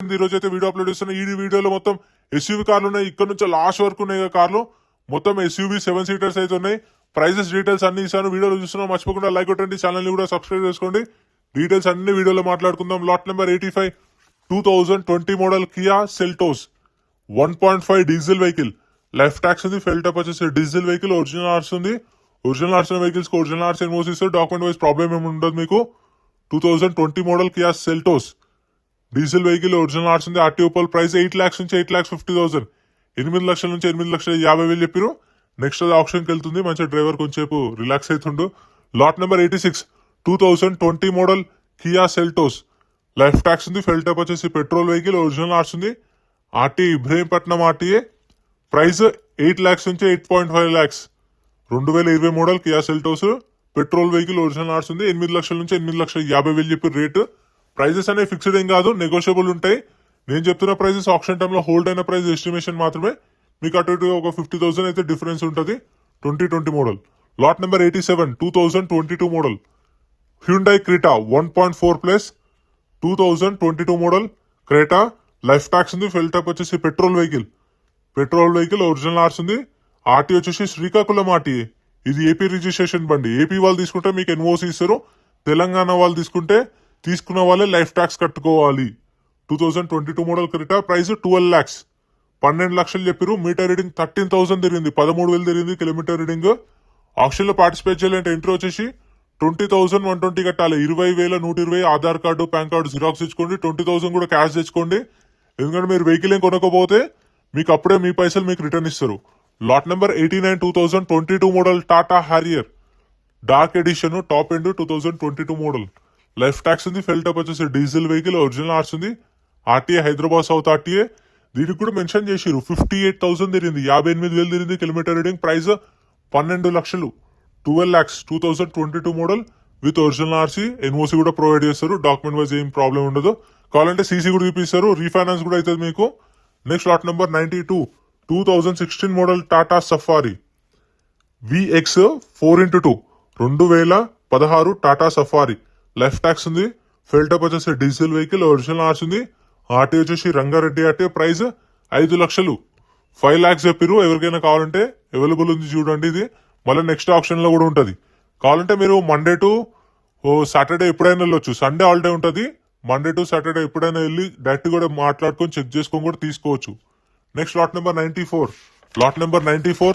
ఈ రోజు అయితే వీడియో అప్లోడ్ చేస్తున్నా. ఈ వీడియోలో మొత్తం ఎస్యూవీ కార్లు ఉన్నాయి. ఇక్కడ నుంచి లాస్ట్ వరకు ఉన్నాయి కార్లు. మొత్తం ఎస్యూవీ 7 సీటర్స్ అయితే ఉన్నాయి. ప్రైజెస్ డీటెయిల్స్ అన్ని ఇస్తాను. వీడియోలో చూస్తున్నాం, మర్చిపోకుండా లైక్ కొట్టండి, ఛానల్ ని కూడా సబ్స్క్రైబ్ చేసుకోండి. డీటెయిల్స్ అన్ని వీడియోలో మాట్లాడుకుందాం. Lot number 85 2020 model Kia Seltos 1.5 diesel vehicle. Life tax ఉంది. ఫెల్ టప్ వచ్చేసి డీజిల్ వెహికల్. ఒరిజినల్ ఆర్స్ ఉంది. ఒరిజినల్ ఆర్స్ వెహికల్స్ కి ఒరిజినల్ ఆర్స్ ఎన్ఓసి ఇస్తారు. డాక్యుమెంట్ వైజ్ ప్రాబ్లమ్ ఏమి ఉండదు మీకు. 2020 model Kia Seltos diesel vehicle, original ఆర్స్ ఉంది. ఆర్టీఓ పోల్ ప్రైస్ 8 lakhs నుంచి 8,50,000, 8 లక్షల నుంచి 8,50,000 చెప్పారు. నెక్స్ట్ అది ఆప్షన్ కి వెళ్తుంది. మంచి డ్రైవర్ కొంచెంసేపు రిలాక్స్ అవుతుండు. Lot number 86 2020 model Kia Seltos. Life tax ఉంది. ఫెల్ టప్ వచ్చేసి పెట్రోల్ వెహికల్. ఒరిజినల్ ఆర్స్ ఉంది. RT Ibrahimpatnam RTA. Price 8 lakhs నుంచి 8.5 lakhs. 2020 model Kia Seltos petrol vehicle. Original ఆర్స్ ఉంది. 8 లక్షల నుంచి 8,50,000 చెప్పి రేటు. ప్రైజెస్ అనేవి ఫిక్స్డ్ ఏం కాదు, నెగోషియబుల్ ఉంటాయి. నేను చెప్తున్న ప్రైజెస్ ఆప్షన్ టైంలో హోల్డ్ అయిన ప్రైస్ ఎస్టిమేషన్ మాత్రమే. మీకు అటు ఇటు ఒక 50,000 అయితే డిఫరెన్స్ ఉంటుంది. 2020 model. Lot number 87 2022 model Hyundai Creta 1.4 plus 2022 model Creta. Life tax ఉంది. ఫెల్ టప్ వచ్చేసి petrol vehicle. Petrol vehicle. Original ఆర్స్ ఉంది. ఆర్టీ వచ్చేసి శ్రీకాకుళం ఆర్టీఏ. ఇది ఏపీ రిజిస్ట్రేషన్ బండి. ఏపీ వాళ్ళు తీసుకుంటే మీకు ఎన్ఓసి ఇస్తారు. తెలంగాణ వాళ్ళు తీసుకున్న వాళ్ళే లైఫ్ ట్యాక్స్ కట్టుకోవాలి. 2022 మోడల్ క్రెటా. ప్రైస్ 12 lakhs, 12 లక్షలు చెప్పారు. మీటర్ రీడింగ్ 13,000 తిరిగింది, 13,000 తిరిగింది కిలోమీటర్ రీడింగ్. ఆప్షన్ లో పార్టిసిపేట్ చేయాలంటే ఎంట్రీ వచ్చేసి 20,120 కట్టాలి. 20,120 Aadhaar card, PAN card xerox ఇచ్చుకోండి. 20,000 కూడా క్యాష్ తెచ్చుకోండి. ఎందుకంటే మీరు వెహికల్ ఏం కొనకపోతే మీకు అప్పుడే మీ పైసలు మీకు రిటర్న్ ఇస్తారు. Lot number 89 2022 model Tata Harrier dark edition top end 2022 model. Life tax ఉంది. ఫెల్ టప్ వచ్చేసి డీజిల్ వెహికల్. ఒరిజినల్ ఆర్స్ ఉంది. RTA Hyderabad south RTA. దీనికి కూడా మెన్షన్ చేసిరు 58,000 తిరిగింది, 58,000 తిరిగింది కిలోమీటర్ రీడింగ్. ప్రైస్ 12 లక్షలు, 12 lakhs. 2022 model with original RC, NOC కూడా ప్రొవైడ్ చేస్తారు. డాక్యుమెంట్ వైజ్ ఏం ప్రాబ్లం ఉండదు. కావాలంటే సీసీ కూడా చూపిస్తారు. రీఫైనాన్స్ కూడా అవుతుంది మీకు. Next lot number 92 2016 model Tata safari vx 4x2 2016 Tata safari. Life tax ఉంది. ఫెల్ టప్ వచ్చేసి డీజిల్ వెహికల్. ఒరిజినల్ ఆర్స్ ఉంది. ఆర్టీ వచ్చేసి రంగారెడ్డి ఆర్టీ. ప్రైస్ 5 లక్షలు, 5 lakhs చెప్పారు. ఎవరికైనా కావాలంటే అవైలబుల్ ఉంది చూడండి. ఇది మళ్ళీ నెక్స్ట్ ఆప్షన్ లో కూడా ఉంటది. కావాలంటే మీరు మండే టు సాటర్డే ఎప్పుడైనా వెళ్ళొచ్చు. సండే హాలిడే ఉంటుంది. మండే టు సాటర్డే ఎప్పుడైనా వెళ్ళి డైరెక్ట్ కూడా మాట్లాడుకొని చెక్ చేసుకొని కూడా తీసుకోవచ్చు. Next lot number 94 lot number 94